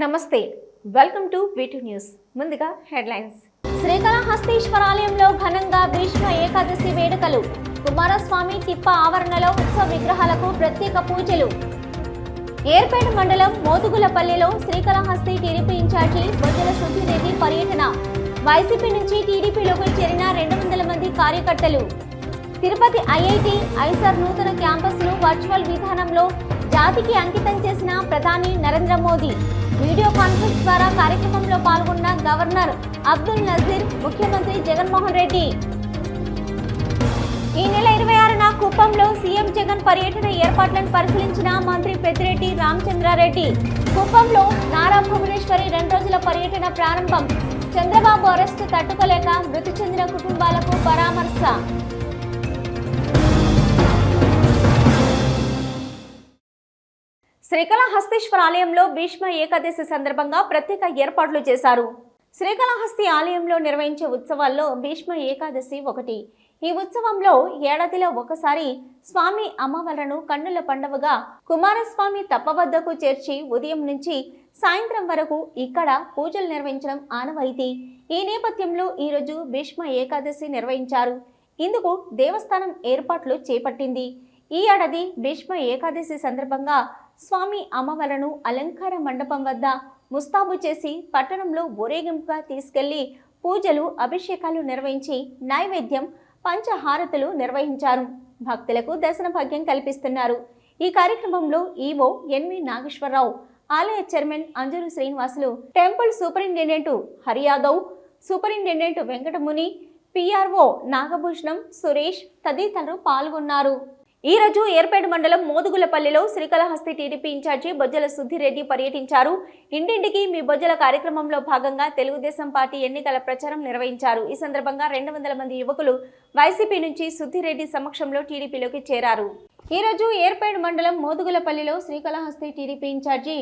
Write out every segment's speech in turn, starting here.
నమస్తే, welcome to V2 news. ముందుగా headlines. Srikalahasteeswara ఆలయంలో ఘనంగా భీష్మ ఏకాదశి వేడుకలు. కుమారస్వామి తిప్ప ఆవరణలో ఉత్సవ విగ్రహాలకు ప్రత్యేక పూజలు. ఏర్పేట మండలం మోదుగులపల్లిలో శ్రీకాళహస్తి టీడీపీ ఇన్ఛార్జి బొజ్జల సుధీరెడ్డి పర్యటన. వైసీపీ నుంచి టీడీపీలోకి చేరిన 200 మంది కార్యకర్తలు. తిరుపతి ఐఐటి ఐసర్ నూతన క్యాంపస్ను వర్చువల్ విధానంలో జాతికి అంకితం చేసిన ప్రధాని నరేంద్ర మోదీ. వీడియో కాన్ఫరెన్స్ ద్వారా కార్యక్రమంలో పాల్గొన్న గవర్నర్ అబ్దుల్ నజీర్, ముఖ్యమంత్రి జగన్మోహన్ రెడ్డి. ఈ నెల 26న కుప్పంలో సీఎం జగన్ పర్యటన ఏర్పాట్లను పరిశీలించిన మంత్రి పెద్దిరెడ్డి రామచంద్రారెడ్డి. కుప్పంలో నారా భువనేశ్వరి 2 రోజుల పర్యటన ప్రారంభం. చంద్రబాబు అరెస్టు తట్టుకోలేక మృతి చెందిన కుటుంబాలకు పరామర్శ. శ్రీకాళహస్తీశ్వర ఆలయంలో భీష్మ ఏకాదశి సందర్భంగా ప్రత్యేక ఏర్పాట్లు చేశారు. శ్రీకాళహస్తి ఆలయంలో నిర్వహించే ఉత్సవాల్లో భీష్మ ఏకాదశి ఒకటి. ఈ ఉత్సవంలో ఏడాదిలో ఒకసారి స్వామి అమ్మవార్లను కన్నుల పండువగా కుమారస్వామి తప్పవద్దకు చేర్చి ఉదయం నుంచి సాయంత్రం వరకు ఇక్కడ పూజలు నిర్వహించడం ఆనవాయితీ. ఈ నేపథ్యంలో ఈరోజు భీష్మ ఏకాదశి నిర్వహించారు. ఇందుకు దేవస్థానం ఏర్పాట్లు చేపట్టింది. ఈ ఏడాది భీష్మ ఏకాదశి సందర్భంగా స్వామి అమ్మవార్లను అలంకార మండపం వద్ద ముస్తాబు చేసి పట్టణంలో ఊరేగింపుగా తీసుకెళ్లి పూజలు, అభిషేకాలు నిర్వహించి నైవేద్యం, పంచహారతులు నిర్వహించారు. భక్తులకు దర్శన భాగ్యం కల్పిస్తున్నారు. ఈ కార్యక్రమంలో ఈవో ఎన్వి నాగేశ్వరరావు, ఆలయ chairman Anjuru Srinivasulu, temple superintendent Hariyadav, superintendent Venkatamuni, PRO Nagabhushanam, Suresh తదితరులు పాల్గొన్నారు. ఈ రోజు ఏర్పేట మండలం మోదుగులపల్లిలో శ్రీకాళహస్తి టీడీపీ ఇన్ఛార్జి బొజ్జల సుధీరెడ్డి పర్యటించారు. ఇంటింటికి మీ బొజ్జల కార్యక్రమంలో భాగంగా తెలుగుదేశం పార్టీ ఎన్నికల ప్రచారం నిర్వహించారు. ఈ సందర్భంగా 200 మంది యువకులు వైసీపీ నుంచి సుధీరెడ్డి సమక్షంలో టీడీపీలోకి చేరారు. ఈ రోజు ఏర్పేట మండలం మోదుగులపల్లిలో శ్రీకాళహస్తి టీడీపీ ఇన్ఛార్జి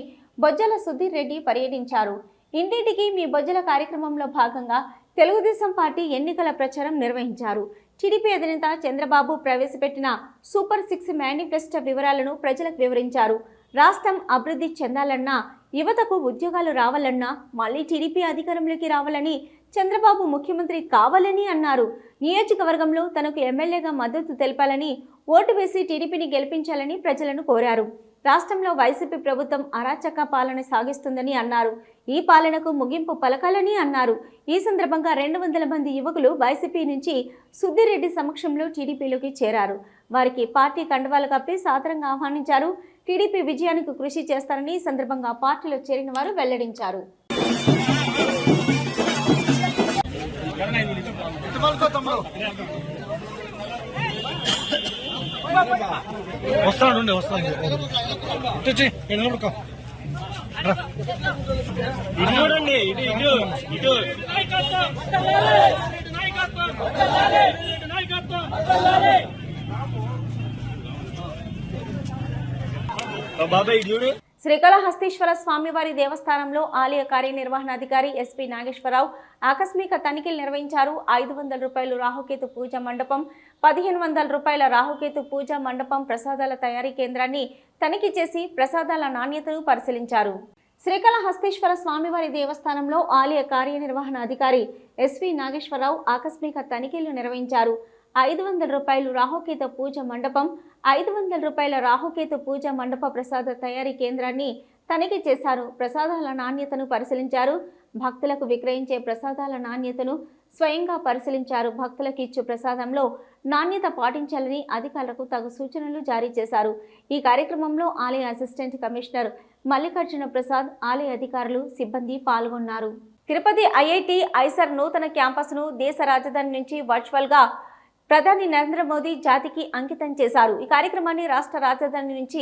బొజ్జల సుధీరెడ్డి పర్యటించారు. ఇంటింటికి మీ బొజ్జల కార్యక్రమంలో భాగంగా తెలుగుదేశం పార్టీ ఎన్నికల ప్రచారం నిర్వహించారు. టీడీపీ అధినేత చంద్రబాబు ప్రవేశపెట్టిన సూపర్ 6 మేనిఫెస్టో వివరాలను ప్రజలకు వివరించారు. రాష్ట్రం అభివృద్ధి చెందాలన్నా, యువతకు ఉద్యోగాలు రావాలన్నా, మళ్లీ టీడీపీ అధికారంలోకి రావాలని, చంద్రబాబు ముఖ్యమంత్రి కావాలని అన్నారు. నియోజకవర్గంలో తనకు ఎమ్మెల్యేగా మద్దతు తెలపాలని, ఓటు వేసి టీడీపీని గెలిపించాలని ప్రజలను కోరారు. రాష్ట్రంలో వైసీపీ ప్రభుత్వం అరాచక పాలన సాగిస్తుందని అన్నారు. ఈ పాలనకు ముగింపు పలకాలని అన్నారు. ఈ సందర్భంగా 200 మంది యువకులు వైసీపీ నుంచి సుధీరెడ్డి సమక్షంలో టీడీపీలోకి చేరారు. వారికి పార్టీ కండువాలు కప్పి సాదరంగా ఆహ్వానించారు. టీడీపీ విజయానికి కృషి చేస్తారని ఈ సందర్భంగా పార్టీలో చేరిన వారు వెల్లడించారు. శ్రీకాళహస్తీశ్వర స్వామివారి దేవస్థానంలో ఆలయ కార్యనిర్వహణాధికారి ఎస్పీ నాగేశ్వరరావు ఆకస్మిక తనిఖీలు నిర్వహించారు. 500 రూపాయలు రాహుకేతు పూజ మండపం, 1500 రూపాయల రాహుకేతు పూజ మండపం ప్రసాదాల తయారీ కేంద్రాన్ని తనిఖీ చేసి ప్రసాదాల నాణ్యతను పరిశీలించారు. శ్రీకాళహస్తీశ్వర స్వామివారి దేవస్థానంలో ఆలయ కార్యనిర్వహణాధికారి ఎస్పీ నాగేశ్వరరావు ఆకస్మిక తనిఖీలు నిర్వహించారు. 500 రూపాయలు రాహుకేతు పూజ మండపం, 500 రూపాయల రాహుకేతు పూజ మండప ప్రసాద తయారీ కేంద్రాన్ని తనిఖీ చేశారు. ప్రసాదాల నాణ్యతను పరిశీలించారు. భక్తులకు విక్రయించే ప్రసాదాల నాణ్యతను స్వయంగా పరిశీలించారు. భక్తులకు ఇచ్చే ప్రసాదంలో నాణ్యత పాటించాలని అధికారులకు తగు సూచనలు జారీ చేశారు. ఈ కార్యక్రమంలో ఆలయ అసిస్టెంట్ కమిషనర్ మల్లికార్జున ప్రసాద్, ఆలయ అధికారులు, సిబ్బంది పాల్గొన్నారు. తిరుపతి ఐఐటి ఐసర్ నూతన క్యాంపస్ను దేశ రాజధాని నుంచి వర్చువల్గా ప్రధాని నరేంద్ర మోదీ జాతికి అంకితం చేశారు. ఈ కార్యక్రమాన్ని రాష్ట్ర రాజధాని నుంచి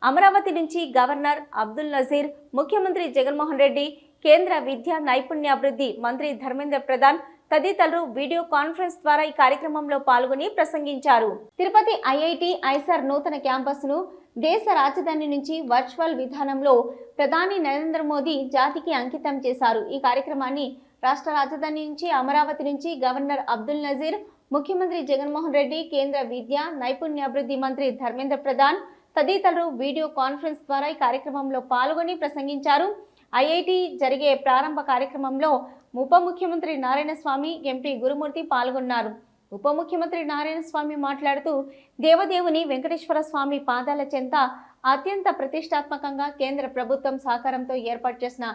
అమరావతి నుంచి గవర్నర్ అబ్దుల్ నజీర్, ముఖ్యమంత్రి జగన్మోహన్ రెడ్డి, కేంద్ర విద్యా నైపుణ్యాభివృద్ధి మంత్రి ధర్మేంద్ర ప్రధాన్ తదితరులు వీడియో కాన్ఫరెన్స్ ద్వారా ఈ కార్యక్రమంలో పాల్గొని ప్రసంగించారు. తిరుపతి ఐఐటి ఐసర్ నూతన క్యాంపస్ను దేశ రాజధాని నుంచి వర్చువల్ విధానంలో ప్రధాని నరేంద్ర మోదీ జాతికి అంకితం చేశారు. ఈ కార్యక్రమాన్ని రాష్ట్ర రాజధాని నుంచి అమరావతి నుంచి గవర్నర్ అబ్దుల్ నజీర్, ముఖ్యమంత్రి జగన్మోహన్ రెడ్డి, కేంద్ర విద్యా నైపుణ్యాభివృద్ధి మంత్రి ధర్మేంద్ర ప్రధాన్ తదితరులు వీడియో కాన్ఫరెన్స్ ద్వారా ఈ కార్యక్రమంలో పాల్గొని ప్రసంగించారు. ఐఐటి జరిగే ప్రారంభ కార్యక్రమంలో ఉప ముఖ్యమంత్రి నారాయణస్వామి, ఎంపీ గురుమూర్తి పాల్గొన్నారు. ఉప ముఖ్యమంత్రి నారాయణస్వామి మాట్లాడుతూ దేవదేవుని వెంకటేశ్వర స్వామి పాదాల చెంత అత్యంత ప్రతిష్టాత్మకంగా కేంద్ర ప్రభుత్వం సహకారంతో ఏర్పాటు చేసిన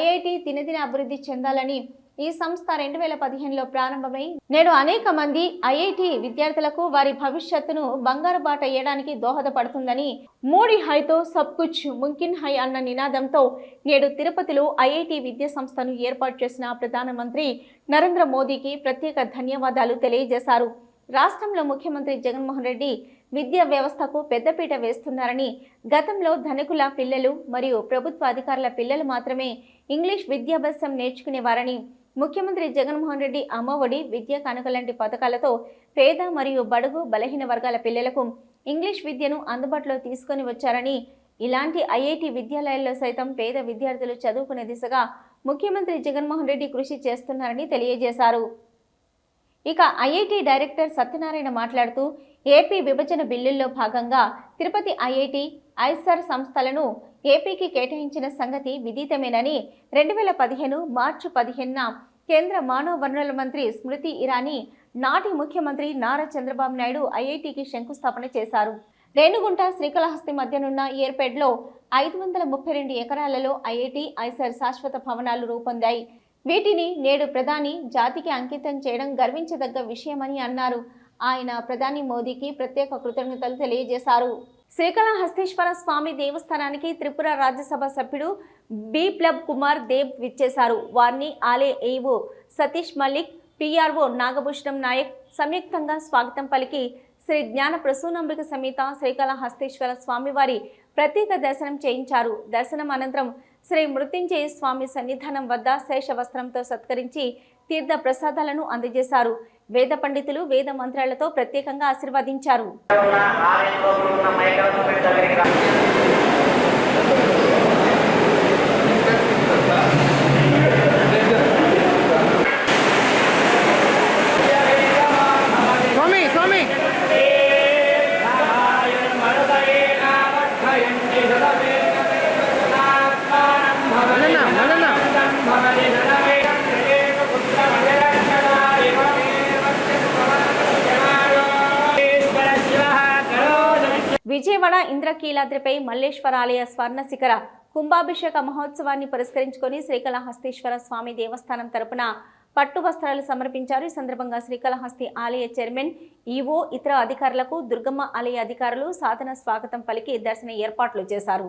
ఐఐటి దినదిన అభివృద్ధి చెందాలని, ఈ సంస్థ 2015లో ప్రారంభమై నేడు అనేక మంది ఐఐటి విద్యార్థులకు వారి భవిష్యత్తును బంగారు బాట వేయడానికి దోహదపడుతుందని, మోడీ హైతో సబ్ కుచ్ ముంకిన్ హై అన్న నినాదంతో నేడు తిరుపతిలో ఐఐటి విద్యా సంస్థను ఏర్పాటు చేసిన ప్రధానమంత్రి నరేంద్ర మోదీకి ప్రత్యేక ధన్యవాదాలు తెలియజేశారు. రాష్ట్రంలో ముఖ్యమంత్రి జగన్మోహన్ రెడ్డి విద్యా వ్యవస్థకు పెద్దపీట వేస్తున్నారని, గతంలో ధనికుల పిల్లలు మరియు ప్రభుత్వ అధికారుల పిల్లలు మాత్రమే ఇంగ్లీష్ విద్యాభ్యాసం నేర్చుకునేవారని, ముఖ్యమంత్రి జగన్మోహన్ రెడ్డి అమ్మఒడి, విద్యా కానుక లాంటి పథకాలతో పేద మరియు బడుగు బలహీన వర్గాల పిల్లలకు ఇంగ్లీష్ విద్యను అందుబాటులో తీసుకొని వచ్చారని, ఇలాంటి ఐఐటి విద్యాలయాల్లో సైతం పేద విద్యార్థులు చదువుకునే దిశగా ముఖ్యమంత్రి జగన్మోహన్ రెడ్డి కృషి చేస్తున్నారని తెలియజేశారు. ఇక ఐఐటి డైరెక్టర్ సత్యనారాయణ మాట్లాడుతూ ఏపీ విభజన బిల్లుల్లో భాగంగా తిరుపతి ఐఐటి, ఐసర్ సంస్థలను ఏపీకి కేటాయించిన సంగతి విదితమేనని 2015 మార్చి 15న కేంద్ర మానవ వనరుల మంత్రి స్మృతి ఇరానీ నాటి ముఖ్యమంత్రి నారా చంద్రబాబు నాయుడు ఐఐటికి శంకుస్థాపన చేశారు. రేణుగుంట, శ్రీకాళహస్తి మధ్యనున్న ఏర్పేడ్లో 532 ఎకరాలలో ఐఐటి, ఐసర్ శాశ్వత భవనాలు రూపొందాయి. వీటిని నేడు ప్రధాని జాతికి అంకితం చేయడం గర్వించదగ్గ విషయమని అన్నారు. ఆయన ప్రధాని మోదీకి ప్రత్యేక కృతజ్ఞతలు తెలియజేశారు. శ్రీకాళహస్తీశ్వర స్వామి దేవస్థానానికి త్రిపుర రాజ్యసభ సభ్యుడు బిప్లబ్ కుమార్ దేవ్ విచ్చేశారు. వారిని ఆలయ ఏఈఓ సతీష్ మల్లిక్, పిఆర్ఓ నాగభూషణం నాయక్ సంయుక్తంగా స్వాగతం పలికి శ్రీ జ్ఞాన ప్రసూనాంబిక సమేత శ్రీకాళహస్తీశ్వర స్వామివారి ప్రత్యేక దర్శనం చేయించారు. దర్శనం అనంతరం శ్రీ మృత్యుంజయ స్వామి సన్నిధానం వద్ద శేష వస్త్రంతో సత్కరించి తీర్థ ప్రసాదాలను అందజేశారు. వేద పండితులు వేద మంత్రాలతో ప్రత్యేకంగా ఆశీర్వదించారు. విజయవాడ ఇంద్రకీలాద్రిపై మల్లేశ్వర ఆలయ స్వర్ణ శిఖర కుంభాభిషేక మహోత్సవాన్ని పురస్కరించుకొని శ్రీకాళహస్తీశ్వర స్వామి దేవస్థానం తరపున పట్టు వస్త్రాలు సమర్పించారు. ఈ సందర్భంగా శ్రీకాళహస్తి ఆలయ చైర్మన్, ఈవో, ఇతర అధికారులకు దుర్గమ్మ ఆలయ అధికారులు సాధన స్వాగతం పలికి దర్శన ఏర్పాట్లు చేశారు.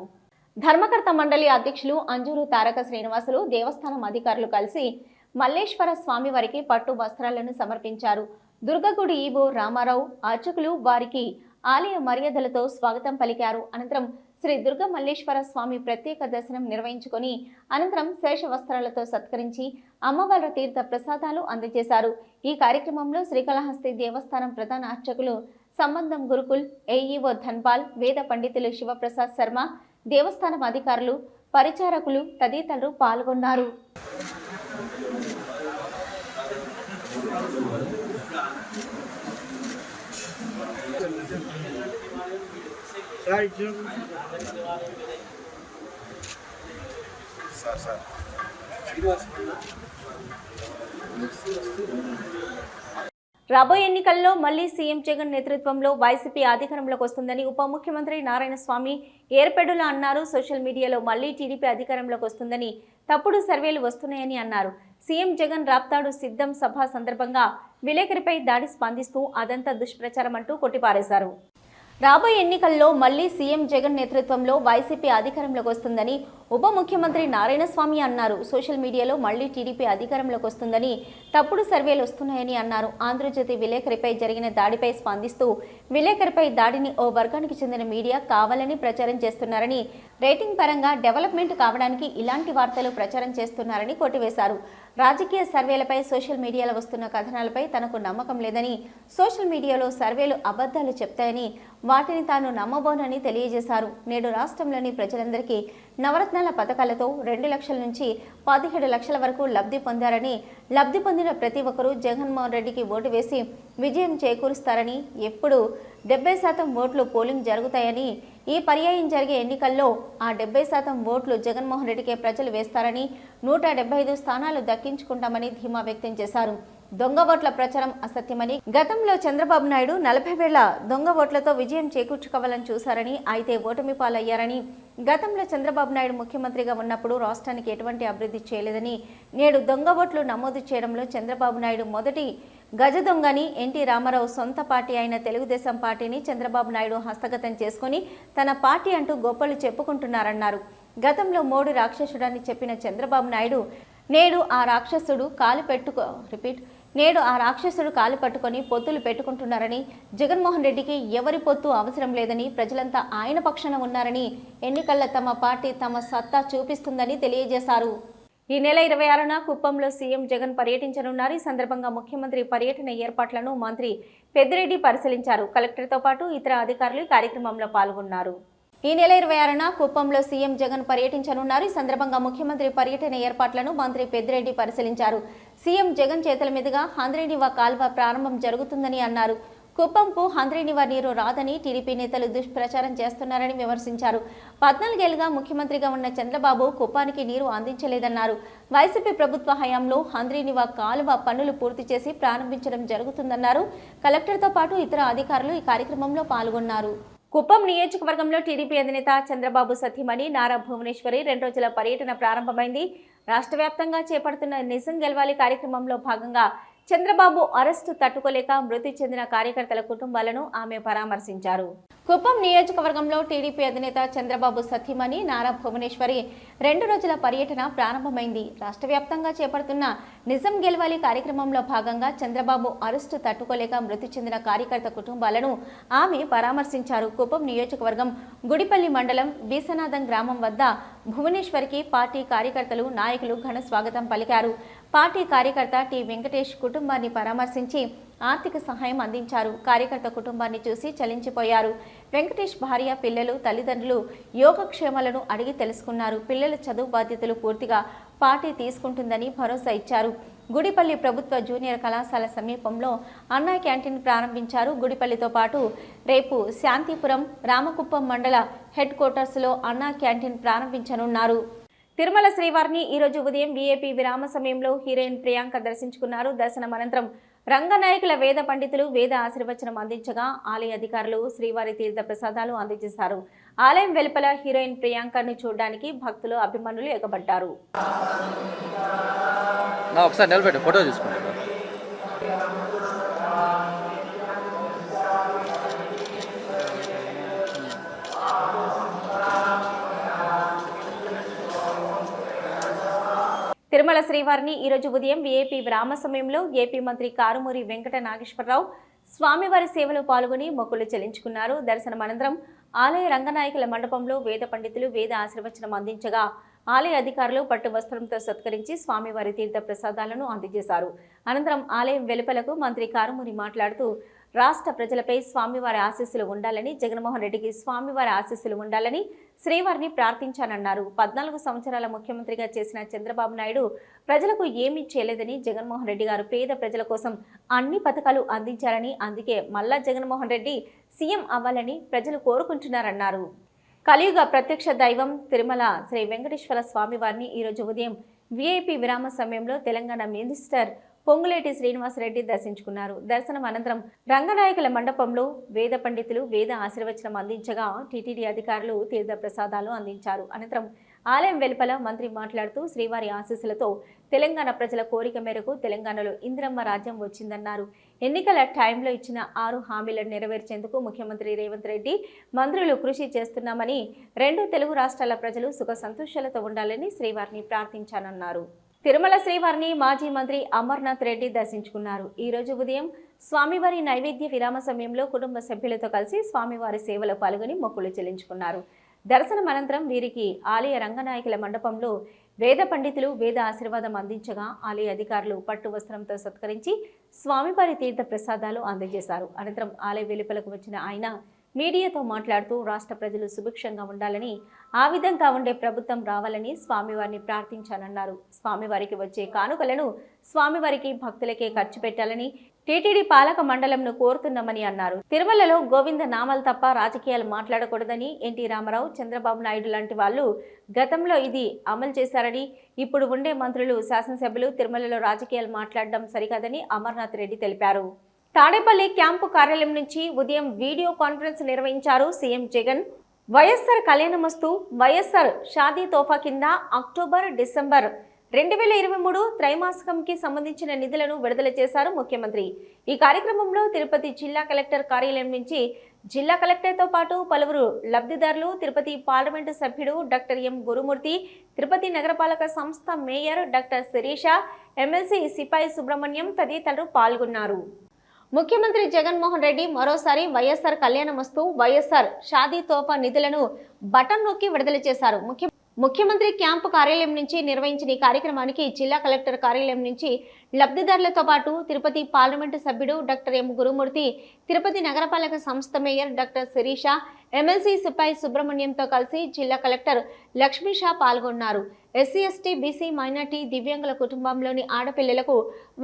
ధర్మకర్త మండలి అధ్యక్షులు అంజూరు తారక శ్రీనివాసులు, దేవస్థానం అధికారులు కలిసి మల్లేశ్వర స్వామి వారికి పట్టు వస్త్రాలను సమర్పించారు. దుర్గగుడి ఈవో రామారావు, అర్చకులు వారికి ఆలయ మర్యాదలతో స్వాగతం పలికారు. అనంతరం శ్రీ దుర్గ మల్లేశ్వర స్వామి ప్రత్యేక దర్శనం నిర్వహించుకొని అనంతరం శేష వస్త్రాలతో సత్కరించి అమ్మవారి తీర్థ ప్రసాదాలు అందజేశారు. ఈ కార్యక్రమంలో శ్రీకాళహస్తి దేవస్థానం ప్రధాన అర్చకులు సంబంధం గురుకుల్, ఏఈఓ ధన్పాల్, వేద పండితులు శివప్రసాద్ శర్మ, దేవస్థానం అధికారులు, పరిచారకులు తదితరులు పాల్గొన్నారు. రాబోయే ఎన్నికల్లో మళ్లీ సీఎం జగన్ నేతృత్వంలో వైసీపీ అధికారంలోకి వస్తుందని ఉప ముఖ్యమంత్రి నారాయణస్వామి ఏర్పెడులా అన్నారు. సోషల్ మీడియాలో మళ్లీ టీడీపీ అధికారంలోకి వస్తుందని తప్పుడు సర్వేలు వస్తున్నాయని అన్నారు. సీఎం జగన్ రాప్తాడు సిద్ధం సభ సందర్భంగా విలేకరిపై దాడి స్పందిస్తూ అదంతా దుష్ప్రచారం అంటూ కొట్టిపారేశారు. రాబోయే ఎన్నికల్లో మళ్లీ సీఎం జగన్ నేతృత్వంలో వైసీపీ అధికారంలోకి వస్తుందని ఉప ముఖ్యమంత్రి నారాయణస్వామి అన్నారు. సోషల్ మీడియాలో మళ్లీ టీడీపీ అధికారంలోకి వస్తుందని తప్పుడు సర్వేలు వస్తున్నాయని అన్నారు. ఆంధ్రజ్యోతి విలేకరిపై జరిగిన దాడిపై స్పందిస్తూ విలేకరిపై దాడిని ఓ వర్గానికి చెందిన మీడియా కావాలని ప్రచారం చేస్తున్నారని, రేటింగ్ పరంగా డెవలప్మెంట్ కావడానికి ఇలాంటి వార్తలు ప్రచారం చేస్తున్నారని కొట్టివేశారు. రాజకీయ సర్వేలపై సోషల్ మీడియాలో వస్తున్న కథనాలపై తనకు నమ్మకం లేదని, సోషల్ మీడియాలో సర్వేలు అబద్ధాలు చెప్తాయని, వాటిని తాను నమ్మబోనని తెలియజేశారు. నేడు రాష్ట్రంలోని ప్రజలందరికీ నవరత్నాల పథకాలతో 2 లక్షల నుంచి 17 లక్షల వరకు లబ్ధి పొందారని, లబ్ధి పొందిన ప్రతి ఒక్కరూ జగన్మోహన్ రెడ్డికి ఓటు వేసి విజయం చేకూరుస్తారని, ఎప్పుడు 70% ఓట్లు పోలింగ్ జరుగుతాయని, ఈ పర్యాయం జరిగే ఎన్నికల్లో ఆ 70% ఓట్లు జగన్మోహన్ రెడ్డికే ప్రజలు వేస్తారని 175 స్థానాలు దక్కించుకుంటామని ధీమా వ్యక్తం చేశారు. దొంగ ఓట్ల ప్రచారం అసత్యమని, గతంలో చంద్రబాబు నాయుడు 40,000 దొంగ ఓట్లతో విజయం చేకూర్చుకోవాలని చూశారని, అయితే ఓటమి పాలయ్యారని, గతంలో చంద్రబాబు నాయుడు ముఖ్యమంత్రిగా ఉన్నప్పుడు రాష్ట్రానికి ఎటువంటి అభివృద్ధి చేయలేదని, నేడు దొంగ ఓట్లు నమోదు చేయడంలో చంద్రబాబు నాయుడు మొదటి గజ దొంగని, ఎన్టీ రామారావు సొంత పార్టీ అయిన తెలుగుదేశం పార్టీని చంద్రబాబు నాయుడు హస్తగతం చేసుకుని తన పార్టీ అంటూ గొప్పలు చెప్పుకుంటున్నారన్నారు. గతంలో మోడీ రాక్షసుడని చెప్పిన చంద్రబాబు నాయుడు నేడు ఆ రాక్షసుడు కాలు పట్టుకొని పొత్తులు పెట్టుకుంటున్నారని, జగన్మోహన్ రెడ్డికి ఎవరి పొత్తు అవసరం లేదని, ప్రజలంతా ఆయన పక్షాన ఉన్నారని, ఎన్నికల్లో తమ పార్టీ తమ సత్తా చూపిస్తుందని తెలియజేశారు. ఈ నెల 26న కుప్పంలో సీఎం జగన్ పర్యటించనున్నారు. ఈ సందర్భంగా ముఖ్యమంత్రి పర్యటన ఏర్పాట్లను మంత్రి పెద్దిరెడ్డి పరిశీలించారు. కలెక్టర్తో పాటు ఇతర అధికారులు ఈ కార్యక్రమంలో పాల్గొన్నారు. ఈ నెల 26న కుప్పంలో సీఎం జగన్ పర్యటించనున్నారు. ఈ సందర్భంగా ముఖ్యమంత్రి పర్యటన ఏర్పాట్లను మంత్రి పెద్దిరెడ్డి పరిశీలించారు. సీఎం జగన్ చేతుల మీదుగా హంద్రీనివా కాల్వ ప్రారంభం జరుగుతుందని అన్నారు. కుప్పంకు హంద్రీనివా నీరు రాదని టీడీపీ నేతలు దుష్ప్రచారం చేస్తున్నారని విమర్శించారు. 14 ఏళ్లుగా ముఖ్యమంత్రిగా ఉన్న చంద్రబాబు కుప్పానికి నీరు అందించలేదన్నారు. వైసీపీ ప్రభుత్వ హయాంలో హంద్రీనివా కాలువ పనులు పూర్తి చేసి ప్రారంభించడం జరుగుతుందన్నారు. కలెక్టర్తో పాటు ఇతర అధికారులు ఈ కార్యక్రమంలో పాల్గొన్నారు. కుప్పం నియోజకవర్గంలో టీడీపీ అధినేత చంద్రబాబు సతీమణి నారా భువనేశ్వరి 2 రోజుల పర్యటన ప్రారంభమైంది. రాష్ట్ర వ్యాప్తంగా చేపడుతున్న నిజం గెలవాలి కార్యక్రమంలో భాగంగా చంద్రబాబు అరెస్టు తట్టుకోలేక మృతి చెందిన కార్యకర్తల కుటుంబాలను ఆమె పరామర్శించారు. కుప్పం నియోజకవర్గంలో టీడీపీ అధినేత చంద్రబాబు సతీమణి నారా భువనేశ్వరి 2 రోజుల పర్యటన ప్రారంభమైంది. రాష్ట్ర వ్యాప్తంగా చేపడుతున్న నిజం గెలవాలి కార్యక్రమంలో భాగంగా చంద్రబాబు అరెస్టు తట్టుకోలేక మృతి చెందిన కార్యకర్త కుటుంబాలను ఆమె పరామర్శించారు. కుప్పం నియోజకవర్గం గుడిపల్లి మండలం బీసనాథం గ్రామం వద్ద భువనేశ్వరికి పార్టీ కార్యకర్తలు, నాయకులు ఘన స్వాగతం పలికారు. పార్టీ కార్యకర్త టి వెంకటేష్ కుటుంబాన్ని పరామర్శించి ఆర్థిక సహాయం అందించారు. కార్యకర్త కుటుంబాన్ని చూసి చలించిపోయారు. వెంకటేష్ భార్య, పిల్లలు, తల్లిదండ్రులు యోగక్షేమాలను అడిగి తెలుసుకున్నారు. పిల్లల చదువు బాధ్యతలు పూర్తిగా పార్టీ తీసుకుంటుందని భరోసా ఇచ్చారు. గుడిపల్లి ప్రభుత్వ జూనియర్ కళాశాల సమీపంలో అన్నా క్యాంటీన్ ప్రారంభించారు. గుడిపల్లితో పాటు రేపు శాంతిపురం, రామకుప్పం మండల హెడ్ క్వార్టర్స్లో అన్నా క్యాంటీన్ ప్రారంభించనున్నారు. తిరుమల శ్రీవారిని ఈరోజు ఉదయం వీఐపీ విరామ సమయంలో హీరోయిన్ ప్రియాంక దర్శించుకున్నారు. దర్శనం అనంతరం రంగనాయకుల వేద పండితులు వేద ఆశీర్వచనం అందించగా ఆలయ అధికారులు శ్రీవారి తీర్థ ప్రసాదాలు అందజేశారు. ఆలయం వెలుపల హీరోయిన్ ప్రియాంకను చూడడానికి భక్తులు, అభిమానులు ఎగబడ్డారు. తిరుమల శ్రీవారిని ఈరోజు ఉదయం వీఐపీ విరామ సమయంలో ఏపీ మంత్రి కారుమూరి వెంకట నాగేశ్వరరావు స్వామివారి సేవలో పాల్గొని మొక్కులు చెల్లించుకున్నారు. దర్శనం అనంతరం ఆలయ రంగనాయకుల మండపంలో వేద పండితులు వేద ఆశీర్వచనం అందించగా ఆలయ అధికారులు పట్టు వస్త్రంతో సత్కరించి స్వామివారి తీర్థ ప్రసాదాలను అందజేశారు. అనంతరం ఆలయం వెలుపలకు మంత్రి కారుమూరి మాట్లాడుతూ రాష్ట్ర ప్రజలపై స్వామివారి ఆశీస్సులు ఉండాలని, జగన్మోహన్ రెడ్డికి స్వామివారి ఆశీస్సులు ఉండాలని శ్రీవారిని ప్రార్థించానన్నారు. 14 సంవత్సరాల ముఖ్యమంత్రిగా చేసిన చంద్రబాబు నాయుడు ప్రజలకు ఏమీ చేయలేదని, జగన్మోహన్ రెడ్డి గారు పేద ప్రజల కోసం అన్ని పథకాలు అందించారని, అందుకే మళ్ళా జగన్మోహన్ రెడ్డి సీఎం అవ్వాలని ప్రజలు కోరుకుంటున్నారన్నారు. కలియుగ ప్రత్యక్ష దైవం తిరుమల శ్రీ వెంకటేశ్వర స్వామివారిని ఈరోజు ఉదయం వీఐపీ విరామ సమయంలో తెలంగాణ మినిస్టర్ పొంగులేటి శ్రీనివాసరెడ్డి దర్శించుకున్నారు. దర్శనం అనంతరం రంగనాయకుల మండపంలో వేద పండితులు వేద ఆశీర్వచనం అందించగా టీటీడీ అధికారులు తీర్థ ప్రసాదాలు అందించారు. అనంతరం ఆలయం వెలుపల మంత్రి మాట్లాడుతూ శ్రీవారి ఆశీస్సులతో తెలంగాణ ప్రజల కోరిక మేరకు తెలంగాణలో ఇందిరమ్మ రాజ్యం వచ్చిందన్నారు. ఎన్నికల టైంలో ఇచ్చిన 6 హామీలను నెరవేర్చేందుకు ముఖ్యమంత్రి రేవంత్ రెడ్డి, మంత్రులు కృషి చేస్తున్నామని, 2 తెలుగు రాష్ట్రాల ప్రజలు సుఖ సంతోషాలతో ఉండాలని శ్రీవారిని ప్రార్థించానన్నారు. తిరుమల శ్రీవారిని మాజీ మంత్రి అమర్నాథ్ రెడ్డి దర్శించుకున్నారు. ఈ రోజు ఉదయం స్వామివారి నైవేద్య విరామ సమయంలో కుటుంబ సభ్యులతో కలిసి స్వామివారి సేవలో పాల్గొని మొక్కులు చెల్లించుకున్నారు. దర్శనం అనంతరం వీరికి ఆలయ రంగనాయకుల మండపంలో వేద పండితులు వేద ఆశీర్వాదం అందించగా ఆలయ అధికారులు పట్టు వస్త్రంతో సత్కరించి స్వామివారి తీర్థ ప్రసాదాలు అందజేశారు. అనంతరం ఆలయ వెలుపలకు వచ్చిన ఆయన మీడియాతో మాట్లాడుతూ రాష్ట్ర ప్రజలు సుభిక్షంగా ఉండాలని, ఆ విధంగా ఉండే ప్రభుత్వం రావాలని స్వామివారిని ప్రార్థించానన్నారు. స్వామివారికి వచ్చే కానుకలను స్వామివారికి భక్తులకే ఖర్చు పెట్టాలని టీటీడీ పాలక మండలంను కోరుతున్నామని అన్నారు. తిరుమలలో గోవింద నామాలు తప్ప రాజకీయాలు మాట్లాడకూడదని ఎన్టీ రామారావు, చంద్రబాబు నాయుడు లాంటి వాళ్ళు గతంలో ఇది అమలు చేశారని, ఇప్పుడు ఉండే మంత్రులు, శాసనసభ్యులు తిరుమలలో రాజకీయాలు మాట్లాడడం సరికాదని అమర్నాథ్ రెడ్డి తెలిపారు. తాడేపల్లి క్యాంపు కార్యాలయం నుంచి ఉదయం వీడియో కాన్ఫరెన్స్ నిర్వహించారు సీఎం జగన్. వైఎస్ఆర్ కళ్యాణమస్తు, వైఎస్ఆర్ షాదీ తోఫా కింద అక్టోబర్, డిసెంబర్ 2023 త్రైమాసికంకి సంబంధించిన నిధులను విడుదల చేశారు ముఖ్యమంత్రి. ఈ కార్యక్రమంలో తిరుపతి జిల్లా కలెక్టర్ కార్యాలయం నుంచి జిల్లా కలెక్టర్తో పాటు పలువురు లబ్ధిదారులు, తిరుపతి పార్లమెంటు సభ్యుడు డాక్టర్ ఎం గురుమూర్తి, తిరుపతి నగరపాలక సంస్థ మేయర్ డాక్టర్ శిరీష, ఎమ్మెల్సీ సిపాయి సుబ్రహ్మణ్యం తదితరులు పాల్గొన్నారు. ముఖ్యమంత్రి జగన్మోహన్ రెడ్డి మరోసారి వైఎస్ఆర్ కళ్యాణమస్తు, వైఎస్ఆర్ షాదీ తోఫా నిధులను బటన్ నొక్కి విడుదల చేశారు. ముఖ్యమంత్రి క్యాంపు కార్యాలయం నుంచి నిర్వహించిన ఈ కార్యక్రమానికి జిల్లా కలెక్టర్ కార్యాలయం నుంచి లబ్ధిదారులతో పాటు తిరుపతి పార్లమెంటు సభ్యుడు డాక్టర్ ఎం గురుమూర్తి, తిరుపతి నగరపాలక సంస్థ మేయర్ డాక్టర్ శిరీష, ఎమ్మెల్సీ సిపాయి సుబ్రహ్మణ్యంతో కలిసి జిల్లా కలెక్టర్ లక్ష్మీషా పాల్గొన్నారు. ఎస్సీ, ఎస్టీ, బీసీ, మైనార్టీ, దివ్యాంగుల కుటుంబంలోని ఆడపిల్లలకు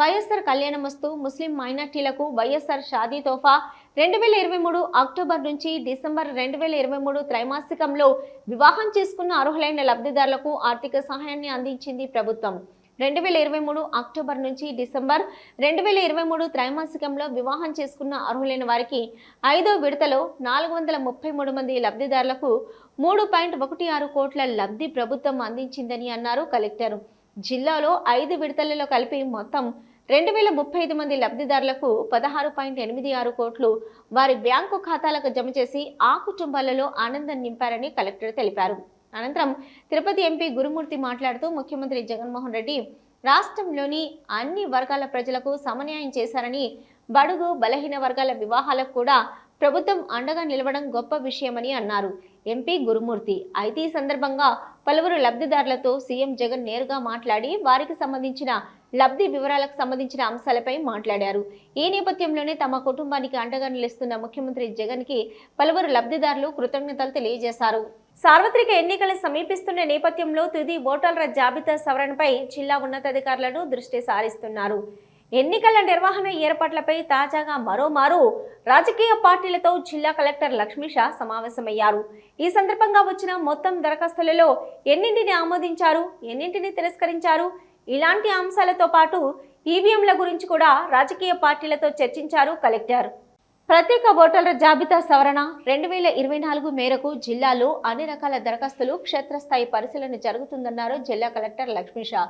వైఎస్ఆర్ కళ్యాణమస్తు, ముస్లిం మైనార్టీలకు వైఎస్ఆర్ షాదీ తోఫా 2023 అక్టోబర్ నుంచి డిసెంబర్ 2023 త్రైమాసికంలో వివాహం చేసుకున్న అర్హులైన లబ్ధిదారులకు ఆర్థిక సహాయాన్ని అందించింది ప్రభుత్వం. 2023 అక్టోబర్ నుంచి డిసెంబర్ 2023 త్రైమాసికంలో వివాహం చేసుకున్న అర్హులైన వారికి 5వ విడతలో 433 మంది లబ్ధిదారులకు 3.16 కోట్ల లబ్ధి ప్రభుత్వం అందించిందని అన్నారు కలెక్టర్. జిల్లాలో 5 విడతలలో కలిపి మొత్తం 2035 మంది లబ్ధిదారులకు 16.86 కోట్లు వారి బ్యాంకు ఖాతాలకు జమ చేసి ఆ కుటుంబాలలో ఆనందం నింపారని కలెక్టర్ తెలిపారు. అనంతరం తిరుపతి ఎంపీ గురుమూర్తి మాట్లాడుతూ ముఖ్యమంత్రి జగన్మోహన్ రెడ్డి రాష్ట్రంలోని అన్ని వర్గాల ప్రజలకు సమన్యాయం చేశారని, బడుగు బలహీన వర్గాల వివాహాలకు కూడా ప్రభుత్వం అండగా నిలవడం గొప్ప విషయమని అన్నారు ఎంపీ గురుమూర్తి. అయితే ఈ సందర్భంగా పలువురు లబ్ధిదారులతో సీఎం జగన్ నేరుగా మాట్లాడి వారికి సంబంధించిన లబ్ధి వివరాలకు సంబంధించిన అంశాలపై మాట్లాడారు. ఈ నేపథ్యంలోనే తమ కుటుంబానికి అండగా నిలుస్తున్న ముఖ్యమంత్రి జగన్ కి పలువురు లబ్ధిదారులు కృతజ్ఞతలు తెలియజేశారు. సార్వత్రిక ఎన్నికలు సమీపిస్తున్న నేపథ్యంలో తుది ఓటర్ల జాబితా సవరణపై జిల్లా ఉన్నతాధికారులను దృష్టి సారిస్తున్నారు. ఎన్నికల నిర్వహణ ఏర్పాట్లపై తాజాగా మరోమారు రాజకీయ పార్టీలతో జిల్లా కలెక్టర్ లక్ష్మీషా సమావేశమయ్యారు. ఈ సందర్భంగా వచ్చిన మొత్తం దరఖాస్తులలో ఎన్నింటిని ఆమోదించారు, ఎన్నింటిని తిరస్కరించారు, ఇలాంటి అంశాలతో పాటు ఈవీఎంల గురించి కూడా రాజకీయ పార్టీలతో చర్చించారు కలెక్టర్. ప్రత్యేక ఓటర్ల జాబితా సవరణ 2024 మేరకు జిల్లాలో అన్ని రకాల దరఖాస్తులు క్షేత్రస్థాయి పరిశీలన జరుగుతుందన్నారు జిల్లా కలెక్టర్ లక్ష్మీషా.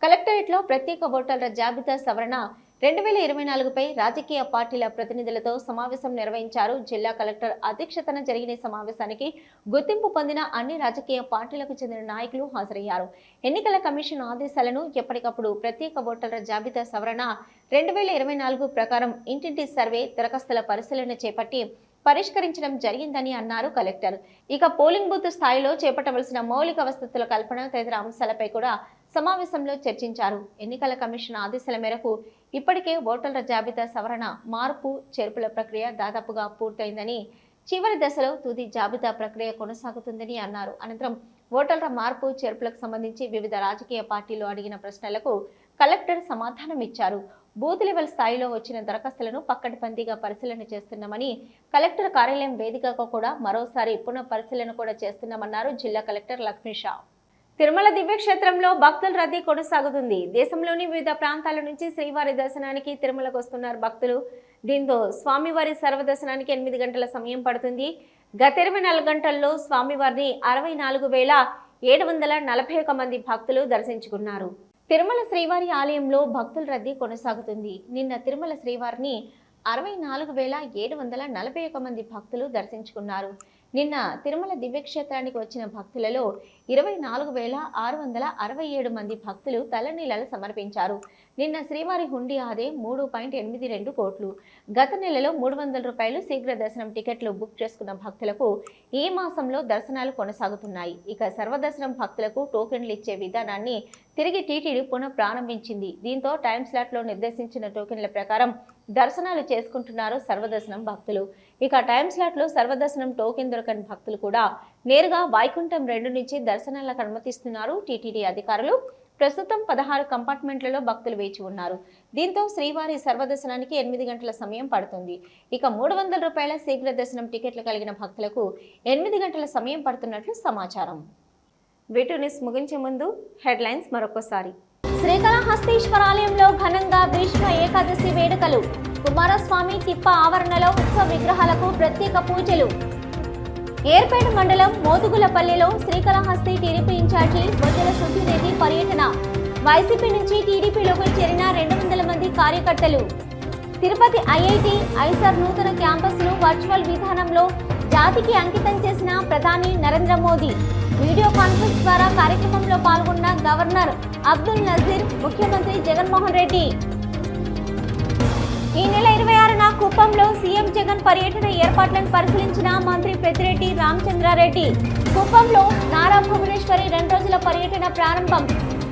కలెక్టరేట్లో ప్రత్యేక ఓటర్ల జాబితా సవరణ 2024పై రాజకీయ పార్టీల ప్రతినిధులతో సమావేశం నిర్వహించారు. జిల్లా కలెక్టర్ అధ్యక్షతన జరిగిన సమావేశానికి గుర్తింపు పొందిన అన్ని రాజకీయ పార్టీలకు చెందిన నాయకులు హాజరయ్యారు. ఎన్నికల కమిషన్ ఆదేశాలను ఎప్పటికప్పుడు ప్రత్యేక ఓటర్ల జాబితా సవరణ 2024 ప్రకారం ఇంటింటి సర్వే, దరఖాస్తుల పరిశీలన చేపట్టి పరిష్కరించడం జరిగిందని అన్నారు కలెక్టర్. ఇక పోలింగ్ బూత్ స్థాయిలో చేపట్టవలసిన మౌలిక వసతుల కల్పన తదితర అంశాలపై కూడా సమావేశంలో చర్చించారు. ఎన్నికల కమిషన్ ఆదేశాల మేరకు ఇప్పటికే ఓటర్ల జాబితా సవరణ, మార్పు, చేర్పుల ప్రక్రియ దాదాపుగా పూర్తయిందని, చివరి దశలో తుది జాబితా ప్రక్రియ కొనసాగుతుందని అన్నారు. అనంతరం ఓటర్ల మార్పు, చేర్పులకు సంబంధించి వివిధ రాజకీయ పార్టీలు అడిగిన ప్రశ్నలకు కలెక్టర్ సమాధానం ఇచ్చారు. బూత్ లెవెల్ స్థాయిలో వచ్చిన దరఖాస్తులను పక్కడబందీగా పరిశీలన చేస్తున్నామని, కలెక్టర్ కార్యాలయం వేదికగా కూడా మరోసారి పునః పరిశీలన కూడా చేస్తున్నామన్నారు జిల్లా కలెక్టర్ లక్ష్మీషా. తిరుమల దివ్యక్షేత్రంలో భక్తుల రద్దీ కొనసాగుతుంది. దేశంలోని వివిధ ప్రాంతాల నుంచి శ్రీవారి దర్శనానికి తిరుమలకు వస్తున్నారు భక్తులు. దీంతో స్వామివారి సర్వదర్శనానికి 8 గంటల సమయం పడుతుంది. గత 24 గంటల్లో స్వామివారిని 64,741 మంది భక్తులు దర్శించుకున్నారు. తిరుమల శ్రీవారి ఆలయంలో భక్తుల రద్దీ కొనసాగుతుంది. నిన్న తిరుమల శ్రీవారిని 64,741 మంది భక్తులు దర్శించుకున్నారు. నిన్న తిరుమల దివ్యక్షేత్రానికి వచ్చిన భక్తులలో 24,667 మంది భక్తులు తలనీలాలు సమర్పించారు. నిన్న శ్రీవారి హుండీ ఆదే 3.82 కోట్లు. గత నెలలో 300 రూపాయలు శీఘ్ర దర్శనం టికెట్లు బుక్ చేసుకున్న భక్తులకు ఈ మాసంలో దర్శనాలు కొనసాగుతున్నాయి. ఇక సర్వదర్శనం భక్తులకు టోకెన్లు ఇచ్చే విధానాన్ని తిరిగి టీటీడీ పునః ప్రారంభించింది. దీంతో టైం స్లాట్లో నిర్దేశించిన టోకెన్ల ప్రకారం దర్శనాలు చేసుకుంటున్నారు సర్వదర్శనం భక్తులు. ఇక టైం స్లాట్లో సర్వదర్శనం టోకెన్ దొరకని భక్తులు కూడా నేరుగా వైకుంఠం 2 నుంచి దర్శనాలకు అనుమతిస్తున్నారు టీటీడీ అధికారులు. ప్రస్తుతం 16 కంపార్ట్మెంట్లలో భక్తులు వేచి ఉన్నారు. దీంతో శ్రీవారి సర్వదర్శనానికి 8 గంటల సమయం పడుతుంది. ఇక 300 రూపాయల శీఘ్ర దర్శనం టికెట్లు కలిగిన భక్తులకు 8 గంటల సమయం పడుతున్నట్లు సమాచారం. వీటి న్యూస్ ముగించే ముందు హెడ్లైన్స్ మరొకసారి. శ్రీకాళహస్తీశ్వర ఆలయంలో ఘనంగా భీష్మ ఏకాదశి వేడుకలు. కుమారస్వామి తిప్ప ఆవరణలో ఉత్సవ విగ్రహాలకు ప్రత్యేక పూజలు. ఏర్పేట మండలం మోదుగులపల్లిలో శ్రీకాళహస్తి టీడీపీ ఇన్ఛార్జి బొజ్జల సుబ్బిరెడ్డి పర్యటన. వైసీపీ నుంచి టీడీపీలోకి చేరిన 200 మంది కార్యకర్తలు. తిరుపతి ఐఐటి ఐసర్ నూతన క్యాంపస్ను వర్చువల్ విధానంలో జాతికి అంకితం చేసిన ప్రధాని నరేంద్ర మోదీ. వీడియో కాన్ఫరెన్స్ ద్వారా కార్యక్రమంలో పాల్గొన్న గవర్నర్ అబ్దుల్ నజీర్, ముఖ్యమంత్రి జగన్మోహన్ రెడ్డి. ఈ నెల 26న కుప్పంలో సీఎం జగన్ పర్యటన ఏర్పాట్లను పరిశీలించిన మంత్రి పెద్దిరెడ్డి రామచంద్రారెడ్డి. కుప్పంలో నారా భువనేశ్వరి 2 రోజుల పర్యటన ప్రారంభం.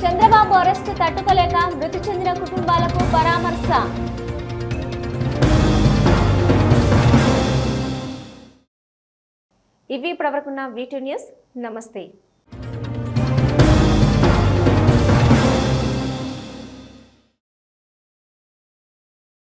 చంద్రబాబు అరెస్టు తట్టుకోలేక మృతి చెందిన కుటుంబాలకు పరామర్శ. ఇవి ఇప్పటివరకున్న వీటి న్యూస్. నమస్తే.